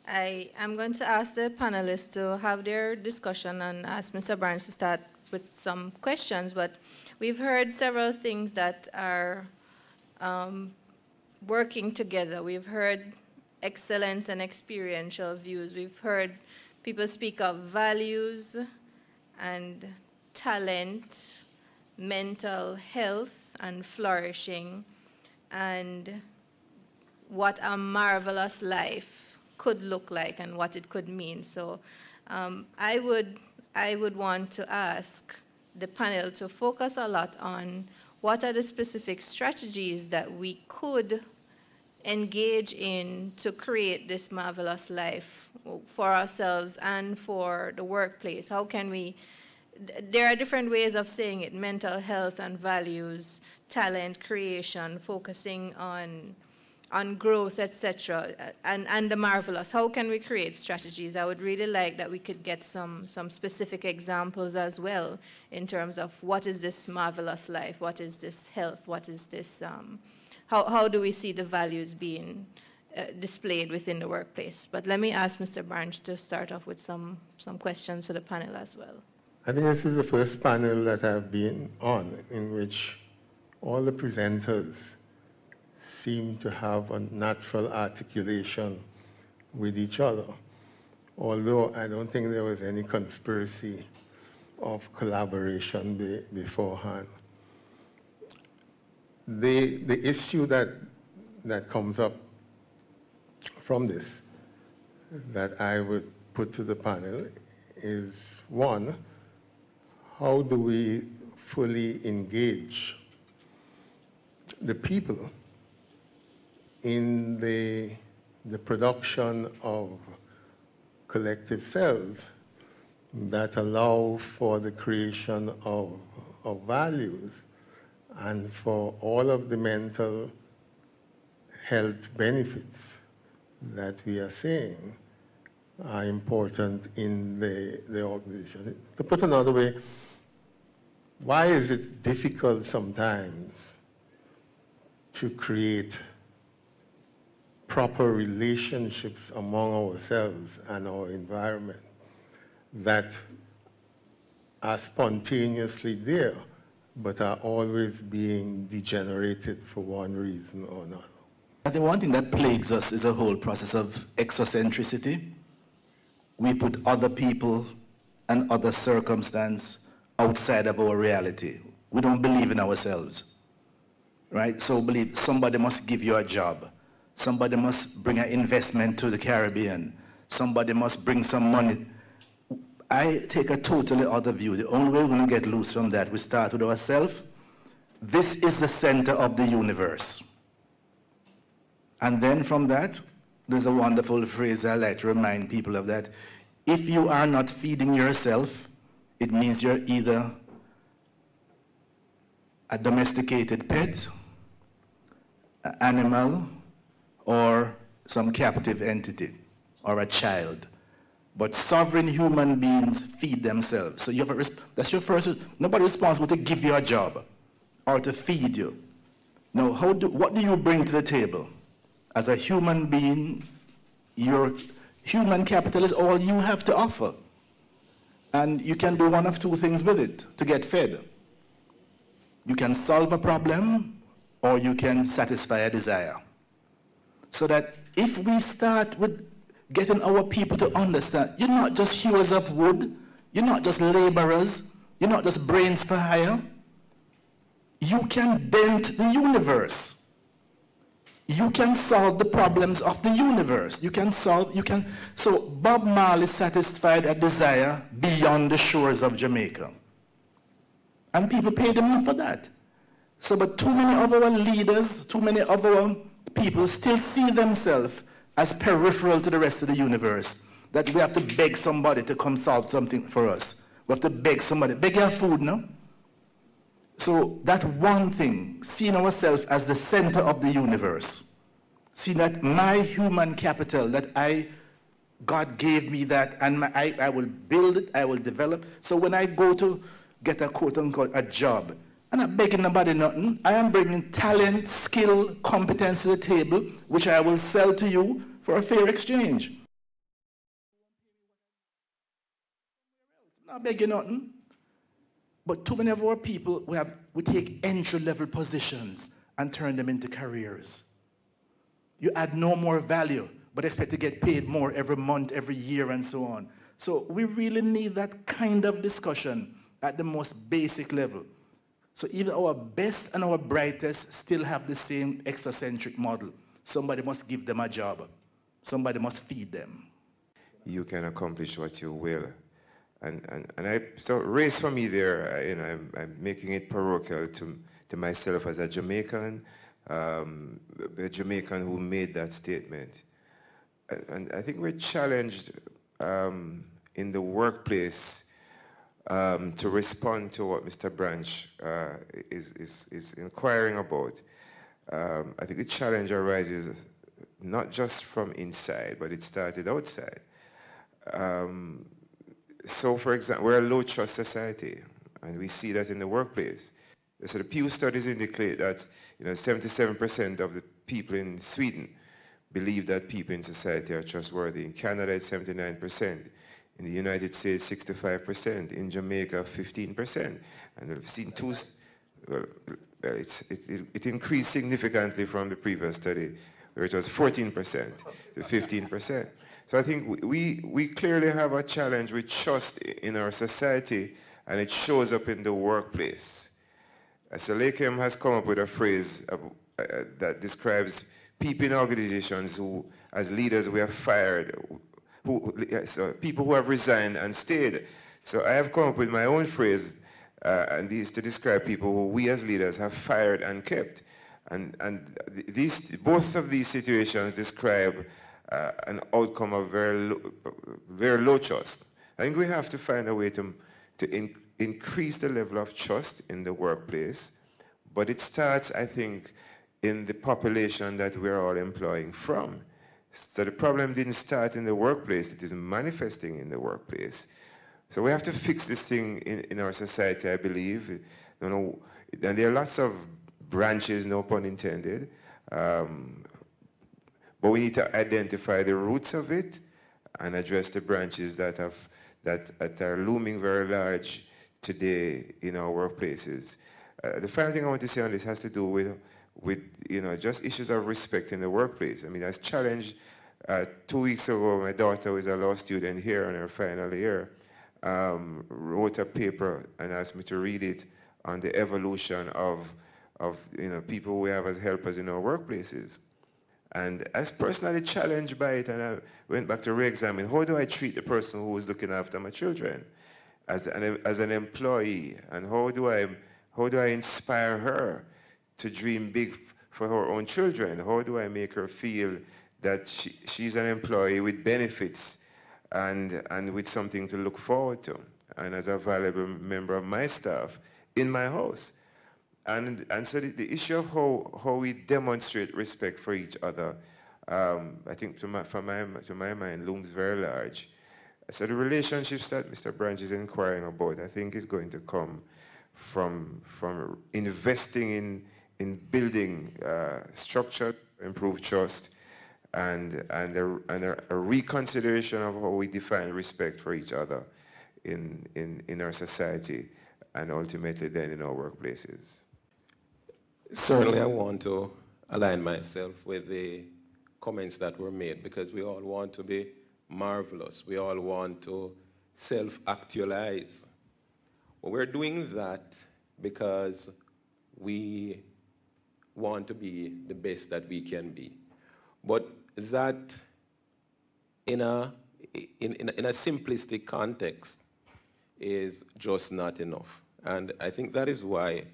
I am going to ask the panelists to have their discussion and ask Mr. Branche to start with some questions, but we've heard several things that are working together. We've heard excellence and experiential views. We've heard people speak of values and talent, mental health and flourishing, and what a marvelous life could look like and what it could mean. So I would want to ask the panel to focus a lot on what are the specific strategies that we could engage in to create this marvelous life for ourselves and for the workplace. How can we, there are different ways of saying it, mental health and values, talent, creation, focusing on growth, etc., and the marvelous. How can we create strategies? I would really like that we could get some specific examples as well in terms of what is this marvelous life, what is this health, what is this, how do we see the values being displayed within the workplace? But let me ask Mr. Branche to start off with some questions for the panel as well. I think this is the first panel that I've been on in which all the presenters seem to have a natural articulation with each other, although I don't think there was any conspiracy of collaboration beforehand. The issue that comes up from this that I would put to the panel is, one, how do we fully engage the people in the production of collective selves that allow for the creation of values and for all of the mental health benefits that we are saying are important in the organization. To put another way, why is it difficult sometimes to create proper relationships among ourselves and our environment that are spontaneously there, but are always being degenerated for one reason or another? I think one thing that plagues us is a whole process of exocentricity. We put other people and other circumstance outside of our reality. We don't believe in ourselves, right? So believe somebody must give you a job. Somebody must bring an investment to the Caribbean. Somebody must bring some money. I take a totally other view. The only way we're going to get loose from that, we start with ourselves. This is the center of the universe. And then from that, there's a wonderful phrase I like to remind people of that. If you are not feeding yourself, it means you're either a domesticated pet, an animal, or some captive entity, or a child. But sovereign human beings feed themselves. So you have that's your first, nobody's responsible to give you a job or to feed you. Now, what do you bring to the table? As a human being, your human capital is all you have to offer. And you can do one of two things with it to get fed. You can solve a problem, or you can satisfy a desire. So that if we start with getting our people to understand, you're not just hewers of wood, you're not just laborers, you're not just brains for hire. You can dent the universe. You can solve the problems of the universe. So Bob Marley satisfied a desire beyond the shores of Jamaica. And people paid him for that. So, but too many of our leaders, too many of our people still see themselves as peripheral to the rest of the universe, that we have to beg somebody to come solve something for us. We have to beg somebody, beg your food, no? So that one thing, seeing ourselves as the center of the universe, seeing that my human capital, that God gave me that, and I will build it, I will develop. So when I go to get a quote-unquote a job, I'm not begging nobody nothing. I am bringing talent, skill, competence to the table, which I will sell to you for a fair exchange. I beg you nothing. But too many of our people, we take entry-level positions and turn them into careers. You add no more value, but expect to get paid more every month, every year, and so on. So we really need that kind of discussion at the most basic level. So even our best and our brightest still have the same exocentric model. Somebody must give them a job. Somebody must feed them. You can accomplish what you will. So race for me there, you know, I'm making it parochial to myself as a Jamaican, a Jamaican who made that statement. And I think we're challenged in the workplace to respond to what Mr. Branche is inquiring about. I think the challenge arises not just from inside, but it started outside. So, for example, we're a low-trust society, and we see that in the workplace. So the Pew studies indicate that 77% of the people in Sweden believe that people in society are trustworthy. In Canada, it's 79%. In the United States, 65%. In Jamaica, 15%. And we've seen it increased significantly from the previous study, where it was 14% to 15%. So I think we clearly have a challenge with trust in our society, and it shows up in the workplace. So Leachim has come up with a phrase that describes people in organizations who, as leaders, we have fired, people who have resigned and stayed. So I have come up with my own phrase, and this to describe people who we as leaders have fired and kept. And both of these situations describe an outcome of very low trust. I think we have to find a way to increase the level of trust in the workplace, but it starts, I think, in the population that we're all employing from. So the problem didn't start in the workplace, it is manifesting in the workplace. So we have to fix this thing in our society, I believe. And there are lots of branches, no pun intended, but we need to identify the roots of it and address the branches that are looming very large today in our workplaces. The final thing I want to say on this has to do with just issues of respect in the workplace. I mean, I was challenged 2 weeks ago. My daughter, who is a law student here in her final year, wrote a paper and asked me to read it on the evolution of people we have as helpers in our workplaces. And I was personally challenged by it, and I went back to re-examine, how do I treat the person who is looking after my children as an employee, and how do I inspire her to dream big for her own children? How do I make her feel that she's an employee with benefits and with something to look forward to, and as a valuable member of my staff in my house? And so the issue of how we demonstrate respect for each other, I think to my mind, looms very large. So the relationships that Mr. Branche is inquiring about, I think, is going to come from investing in building structure, improve trust, and a reconsideration of how we define respect for each other in our society, and ultimately then in our workplaces. Certainly, I want to align myself with the comments that were made, because we all want to be marvelous. We all want to self-actualize. Well, we're doing that because we want to be the best that we can be. But that, in a simplistic context, is just not enough. And I think that is why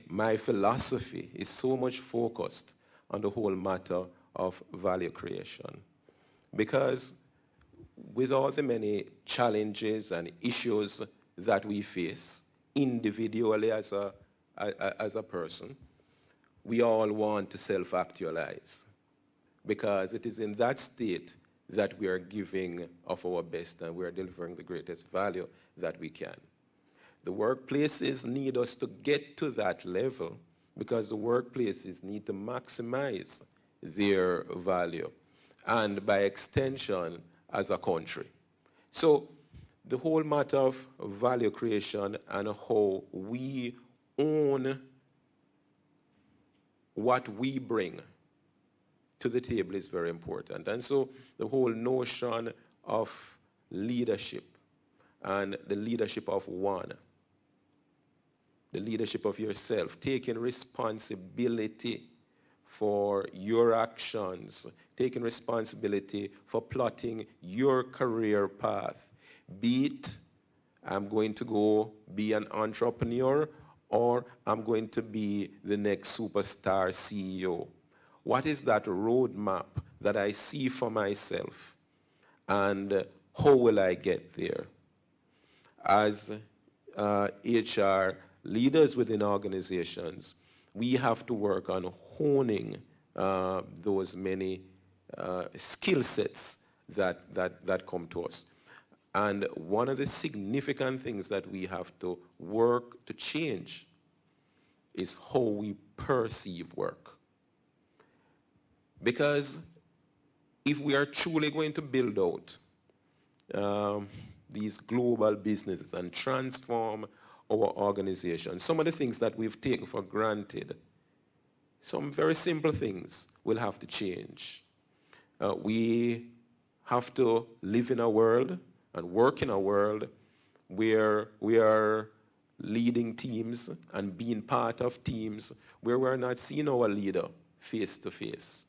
my philosophy is so much focused on the whole matter of value creation. Because with all the many challenges and issues that we face individually as a person, we all want to self-actualize, because it is in that state that we are giving of our best and we are delivering the greatest value that we can. The workplaces need us to get to that level, because the workplaces need to maximize their value, and by extension, as a country. So the whole matter of value creation and how we own what we bring to the table is very important. And so the whole notion of leadership and the leadership of one, the leadership of yourself, taking responsibility for your actions, taking responsibility for plotting your career path. Be it, I'm going to go be an entrepreneur, or I'm going to be the next superstar CEO. What is that roadmap that I see for myself? And how will I get there? As HR leaders within organizations, we have to work on honing those many skill sets that come to us. And one of the significant things that we have to work to change is how we perceive work. Because if we are truly going to build out these global businesses and transform our organization, some of the things that we've taken for granted, some very simple things will have to change. We have to live in a world and work in a world where we are leading teams and being part of teams where we're not seeing our leader face to face,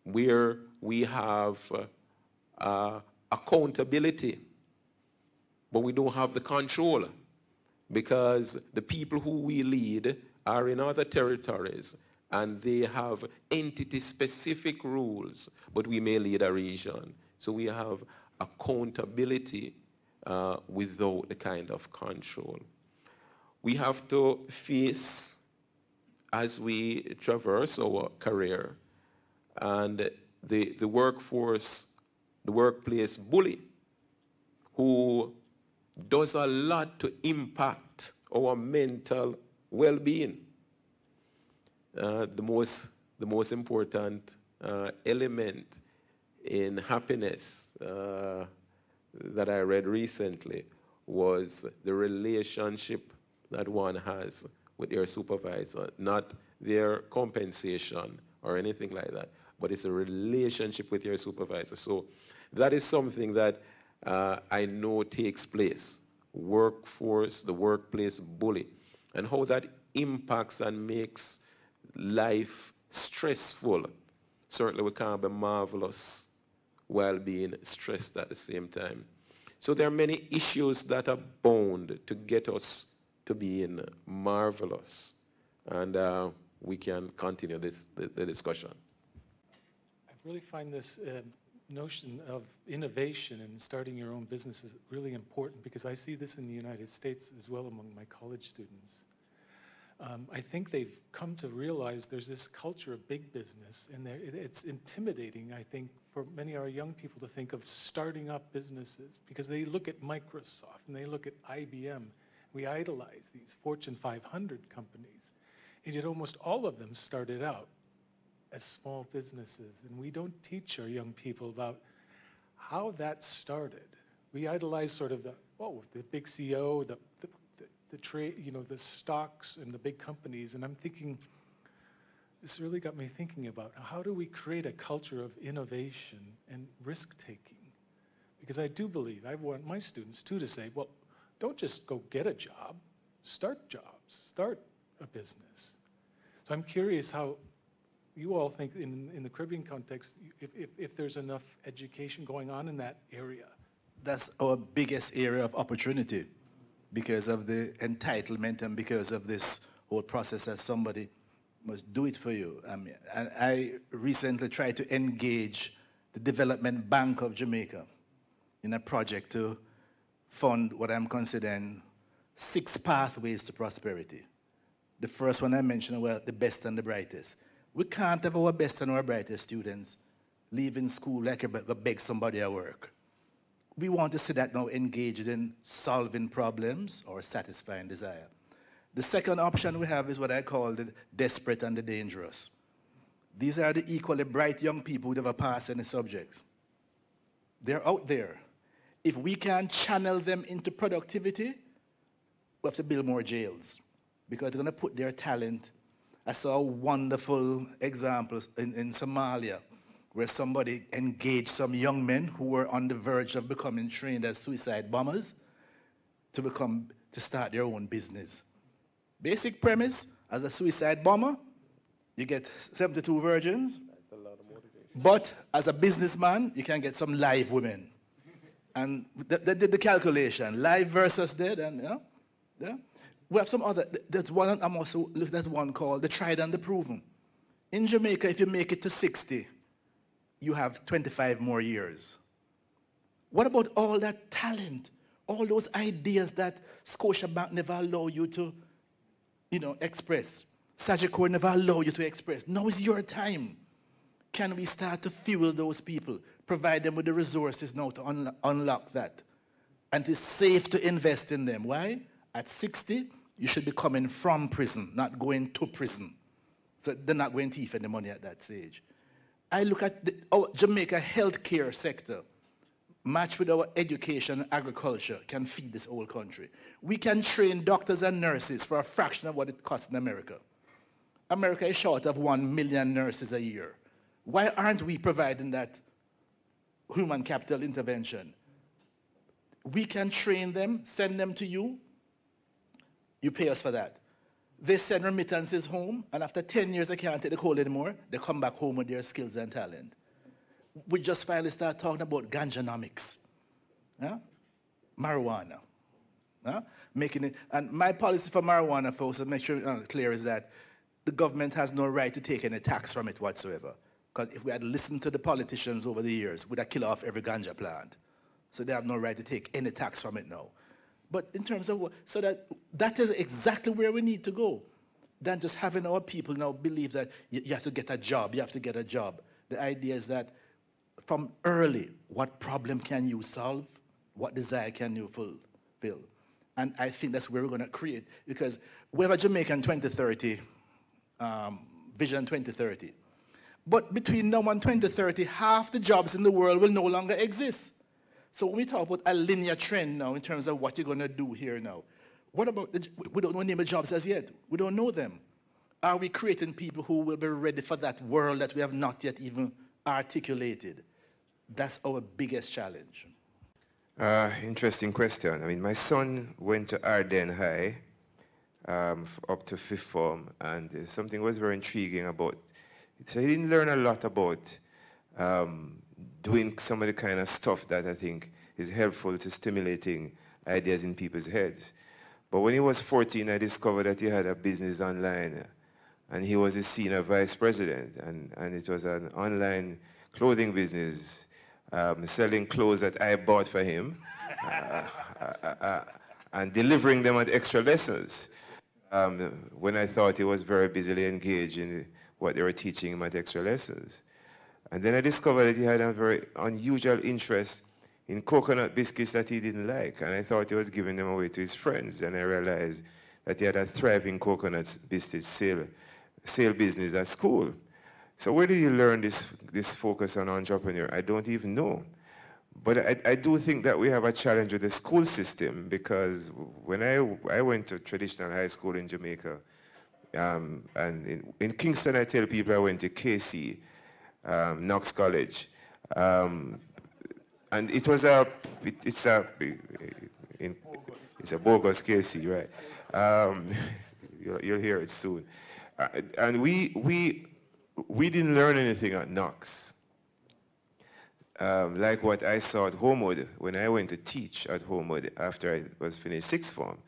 where we have accountability, but we don't have the control because the people who we lead are in other territories and they have entity-specific rules, but we may lead a region. So we have accountability without the kind of control. We have to face, as we traverse our career, and the workforce, the workplace bully, who does a lot to impact our mental well-being. The most important element in happiness that I read recently was the relationship that one has with their supervisor, not their compensation or anything like that, but it's a relationship with your supervisor. So that is something that I know takes place. Workforce, the workplace bully, and how that impacts and makes life stressful. Certainly we can't be marvelous while being stressed at the same time. So there are many issues that are bound to get us to being marvelous. And we can continue the discussion. I really find this notion of innovation and starting your own business is really important because I see this in the United States as well among my college students. I think they've come to realize there's this culture of big business, and it's intimidating, I think, for many of our young people to think of starting up businesses because they look at Microsoft and they look at IBM. We idolize these Fortune 500 companies, and yet almost all of them started out as small businesses, and we don't teach our young people about how that started. We idolize sort of the big CEO, the trade, the stocks and the big companies, and I'm thinking, this really got me thinking about how do we create a culture of innovation and risk-taking? Because I do believe, I want my students too to say, well, don't just go get a job, start jobs, start a business. So I'm curious how you all think in the Caribbean context, if there's enough education going on in that area. That's our biggest area of opportunity because of the entitlement and because of this whole process that somebody must do it for you. I recently tried to engage the Development Bank of Jamaica in a project to fund what I'm considering 6 pathways to prosperity. The first one I mentioned were the best and the brightest. We can't have our best and our brightest students leaving school like a beg somebody at work. We want to see that now engaged in solving problems or satisfying desire. The second option we have is what I call the desperate and the dangerous. These are the equally bright young people who never pass any subjects. They're out there. If we can channel them into productivity, we have to build more jails because they're going to put their talent. I saw wonderful examples in Somalia where somebody engaged some young men who were on the verge of becoming trained as suicide bombers to start their own business. Basic premise, as a suicide bomber, you get 72 virgins. That's a lot of motivation. But as a businessman, you can get some live women. And they did the calculation, live versus dead, and yeah. We have some other, there's one I'm also, there's one called the tried and the proven. In Jamaica, if you make it to 60, you have 25 more years. What about all that talent, all those ideas that Scotiabank never allow you to, express? Sagicor never allow you to express. Now is your time. Can we start to fuel those people, provide them with the resources now to unlock that? And it's safe to invest in them. Why? At 60, you should be coming from prison, not going to prison. So they're not going to thief any money at that stage. I look at our Jamaica healthcare sector, matched with our education and agriculture, can feed this whole country. We can train doctors and nurses for a fraction of what it costs in America. America is short of 1 million nurses a year. Why aren't we providing that human capital intervention? We can train them, send them to you. You pay us for that. They send remittances home, and after 10 years, they can't take the call anymore. They come back home with their skills and talent. We just finally start talking about ganjanomics, marijuana, making it. And my policy for marijuana, folks, to make sure clear, is that the government has no right to take any tax from it whatsoever. Because if we had listened to the politicians over the years, we'd have killed off every ganja plant. So they have no right to take any tax from it now. But in terms of, so that is exactly where we need to go. Than just having our people now believe that you have to get a job, you have to get a job. The idea is that from early, what problem can you solve? What desire can you fulfill? And I think that's where we're going to create, because we have a Jamaican 2030, Vision 2030. But between now and 2030, half the jobs in the world will no longer exist. So when we talk about a linear trend now in terms of what you're going to do here now, what about, we don't know name of jobs as yet. We don't know them. Are we creating people who will be ready for that world that we have not yet even articulated? That's our biggest challenge. Interesting question. I mean, my son went to Arden High up to 5th form, and something was very intriguing about it. So he didn't learn a lot about doing some of the kind of stuff that I think is helpful to stimulating ideas in people's heads. But when he was 14, I discovered that he had a business online, and he was a senior vice president, and it was an online clothing business, selling clothes that I bought for him, and delivering them at extra lessons, when I thought he was very busily engaged in what they were teaching him at extra lessons. And then I discovered that he had a very unusual interest in coconut biscuits that he didn't like, and I thought he was giving them away to his friends, and I realized that he had a thriving coconut biscuit sale business at school. So where did you learn this focus on entrepreneur? I don't even know. But I do think that we have a challenge with the school system, because when I went to traditional high school in Jamaica, and in Kingston I tell people I went to KC, Knox College, and it's a bogus KC, right? You'll hear it soon. And we didn't learn anything at Knox. Like what I saw at Homewood when I went to teach at Homewood after I was finished 6th form.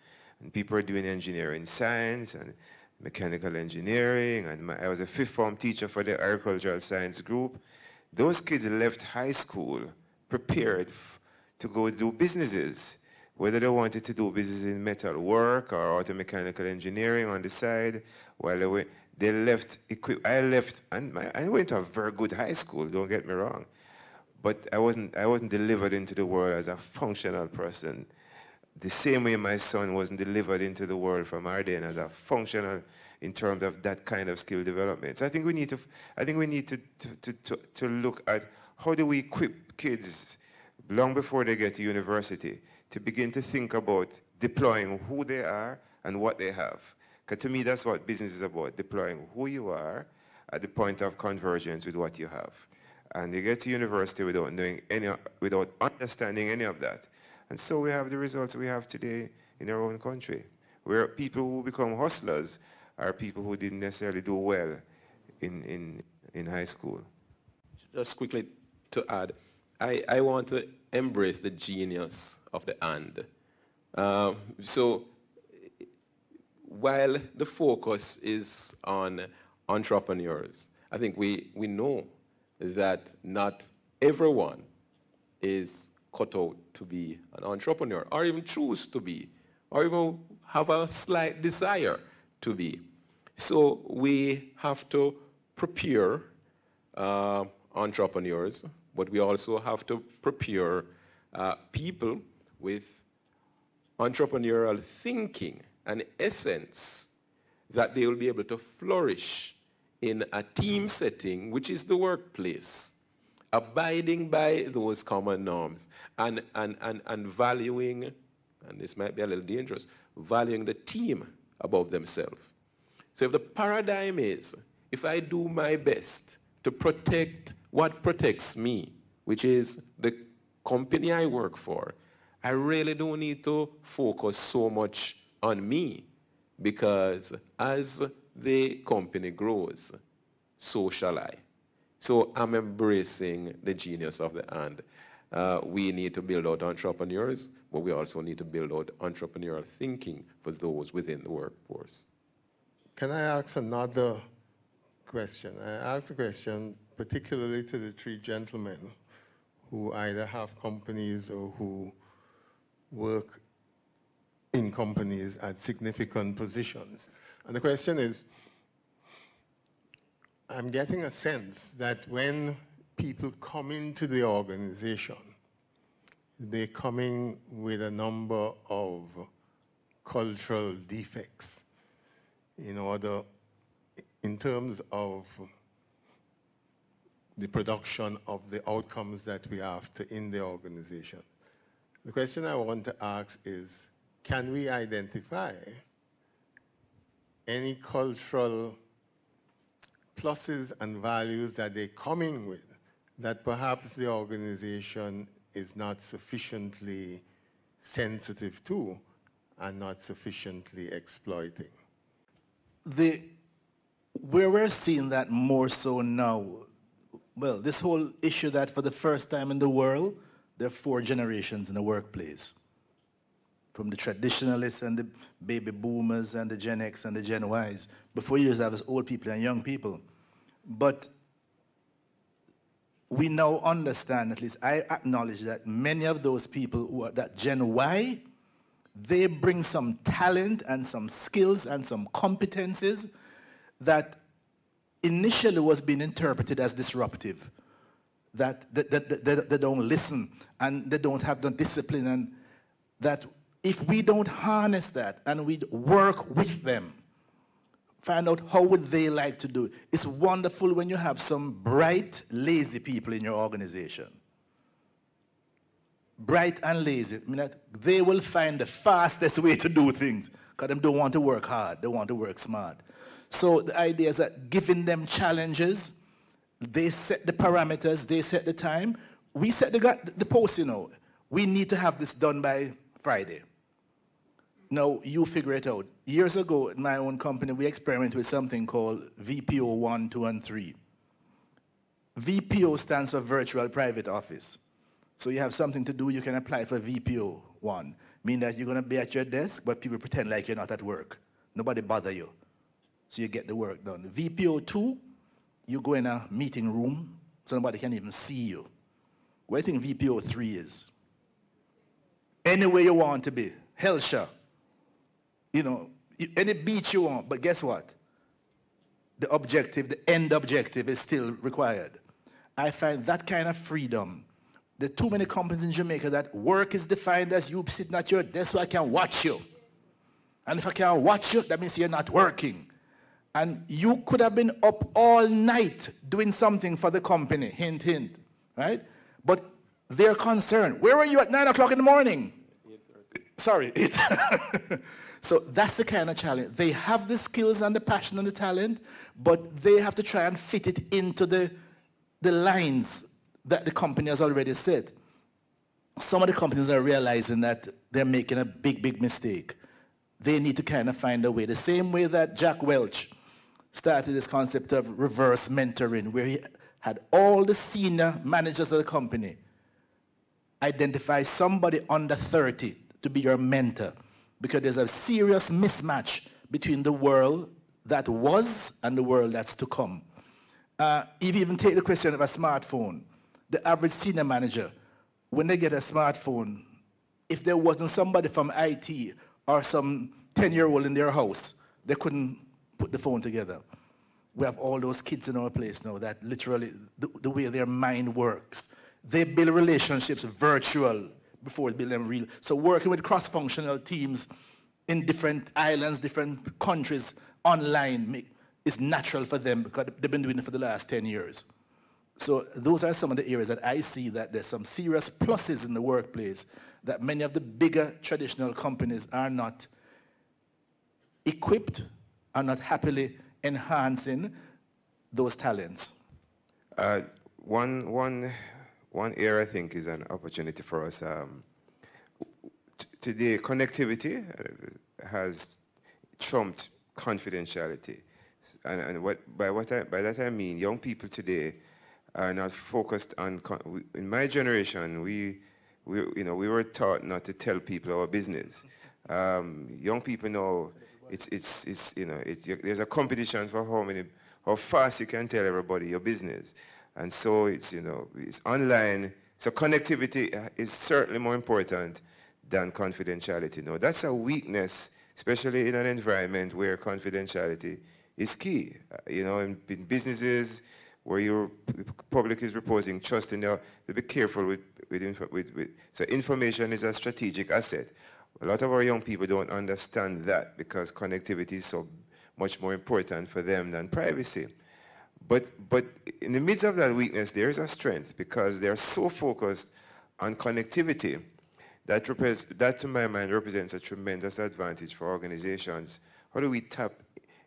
And people were doing engineering science and mechanical engineering, and I was a 5th form teacher for the agricultural science group. Those kids left high school prepared to go do businesses, whether they wanted to do business in metal work or auto mechanical engineering on the side. While they left, I left, and I went to a very good high school, don't get me wrong, but I wasn't delivered into the world as a functional person. The same way my son wasn't delivered into the world from Arden as a functional in terms of that kind of skill development. So I think we need to look at how do we equip kids long before they get to university, to begin to think about deploying who they are and what they have. Because to me, that's what business is about, deploying who you are at the point of convergence with what you have. And you get to university without understanding any of that. And so we have the results we have today in our own country, where people who become hustlers are people who didn't necessarily do well in high school. Just quickly to add, I want to embrace the genius of the and. So while the focus is on entrepreneurs, I think we know that not everyone is cut out to be an entrepreneur, or even choose to be, or even have a slight desire to be. So we have to prepare entrepreneurs, but we also have to prepare people with entrepreneurial thinking and essence that they will be able to flourish in a team setting, which is the workplace, abiding by those common norms and valuing, and this might be a little dangerous, valuing the team above themselves. So if the paradigm is, if I do my best to protect what protects me, which is the company I work for, I really don't need to focus so much on me, because as the company grows, so shall I. So I'm embracing the genius of the and. We need to build out entrepreneurs, but we also need to build out entrepreneurial thinking for those within the workforce. Can I ask another question? I asked a question particularly to the three gentlemen who either have companies or who work in companies at significant positions. And the question is, I'm getting a sense that when people come into the organization, they're coming with a number of cultural defects in terms of the production of the outcomes that we have in the organization. The question I want to ask is, can we identify any cultural pluses and values that they're coming with that perhaps the organization is not sufficiently sensitive to and not sufficiently exploiting? Where we're seeing that more so now, well, this whole issue that for the first time in the world, there are 4 generations in the workplace. From the traditionalists and the baby boomers and the Gen X and the Gen Ys. Before you just have old people and young people. But we now understand, at least I acknowledge, that many of those people who are that Gen Y, they bring some talent and some skills and some competencies that initially was being interpreted as disruptive. That they don't listen and they don't have the discipline, and that if we don't harness that and we work with them, find out how would they like to do it. It's wonderful when you have some bright, lazy people in your organization. Bright and lazy, I mean that they will find the fastest way to do things because they don't want to work hard, they want to work smart. So the idea is that giving them challenges, they set the parameters, they set the time. We set the post, we need to have this done by Friday. Now, you figure it out. Years ago, in my own company, we experimented with something called VPO 1, 2, and 3. VPO stands for Virtual Private Office. So you have something to do, you can apply for VPO 1. Meaning that you're going to be at your desk, but people pretend like you're not at work. Nobody bother you. So you get the work done. VPO 2, you go in a meeting room, so nobody can even see you. What do you think VPO 3 is? Anywhere you want to be. Hellshire. Any beach you want, but guess what? The objective, the end objective is still required. I find that kind of freedom. There are too many companies in Jamaica that work is defined as you sitting at your desk so I can watch you. And if I can't watch you, that means you're not working. And you could have been up all night doing something for the company, hint, hint, right? But they're concerned. Where were you at 9 o'clock in the morning? Sorry. So that's the kind of challenge. They have the skills and the passion and the talent, but they have to try and fit it into the lines that the company has already set. Some of the companies are realizing that they're making a big, big mistake. They need to kind of find a way. The same way that Jack Welch started this concept of reverse mentoring, where he had all the senior managers of the company identify somebody under 30 to be your mentor, because there's a serious mismatch between the world that was and the world that's to come. If you even take the question of a smartphone, the average senior manager, when they get a smartphone, if there wasn't somebody from IT or some 10-year-old in their house, they couldn't put the phone together. We have all those kids in our place now that literally, the way their mind works, they build relationships virtual before building them real. So working with cross-functional teams in different islands, different countries, online is natural for them because they've been doing it for the last 10 years. So those are some of the areas that I see that there's some serious pluses in the workplace that many of the bigger traditional companies are not equipped, are not happily enhancing those talents. One area I think is an opportunity for us. Today, connectivity has trumped confidentiality, and by that I mean young people today are not focused on. In my generation, we were taught not to tell people our business. Young people know there's a competition for how fast you can tell everybody your business. And so it's online. So connectivity is certainly more important than confidentiality. No, that's a weakness, especially in an environment where confidentiality is key. In businesses where your public is reposing trust in you, be careful with so information is a strategic asset. A lot of our young people don't understand that because connectivity is so much more important for them than privacy. But in the midst of that weakness, there is a strength because they're so focused on connectivity that to my mind represents a tremendous advantage for organizations. How do we tap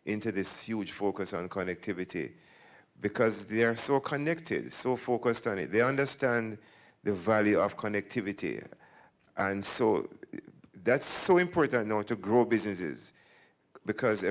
into this huge focus on connectivity? Because they are so connected, so focused on it. They understand the value of connectivity. And so that's so important now to grow businesses because